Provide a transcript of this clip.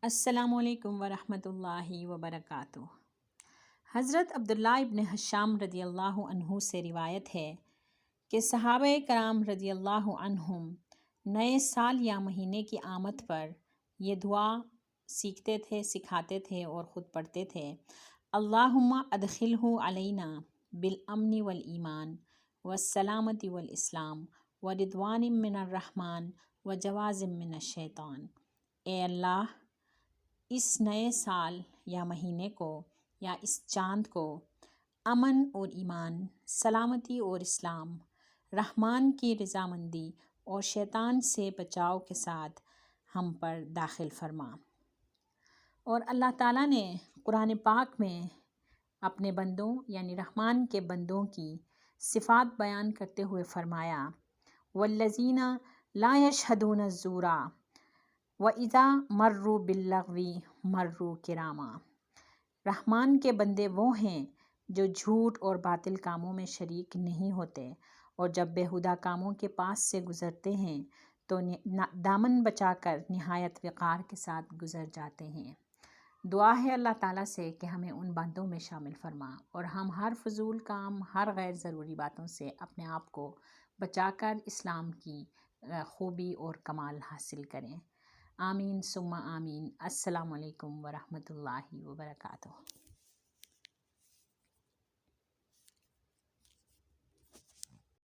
السلام علیکم ورحمۃ اللہ وبرکاتہ۔ حضرت عبداللہ ابن حشام رضی اللہ عنہ سے روایت ہے کہ صحابہ کرام رضی اللہ عنہم نئے سال یا مہینے کی آمد پر یہ دعا سیکھتے تھے، سکھاتے تھے اور خود پڑھتے تھے: اللہم ادخلہ علینا بالامن والایمان والسلامۃ والاسلام ورضوان من الرحمن وجواز من الشیطان۔ اے اللہ، اس نئے سال یا مہینے کو یا اس چاند کو امن اور ایمان، سلامتی اور اسلام، رحمان کی رضامندی اور شیطان سے بچاؤ کے ساتھ ہم پر داخل فرما۔ اور اللہ تعالیٰ نے قرآن پاک میں اپنے بندوں یعنی رحمان کے بندوں کی صفات بیان کرتے ہوئے فرمایا: والذین لا یشہدون الزور وَإِذَا مَرُّوا بِاللَّغْوِ مَرُّوا کِرَامًا۔ رحمان کے بندے وہ ہیں جو جھوٹ اور باطل کاموں میں شریک نہیں ہوتے، اور جب بیہودہ کاموں کے پاس سے گزرتے ہیں تو دامن بچا کر نہایت وقار کے ساتھ گزر جاتے ہیں۔ دعا ہے اللہ تعالیٰ سے کہ ہمیں ان بندوں میں شامل فرما اور ہم ہر فضول کام، ہر غیر ضروری باتوں سے اپنے آپ کو بچا کر اسلام کی خوبی اور کمال حاصل کریں۔ آمین ثم آمین۔ السلام علیکم ورحمۃ اللہ وبرکاتہ۔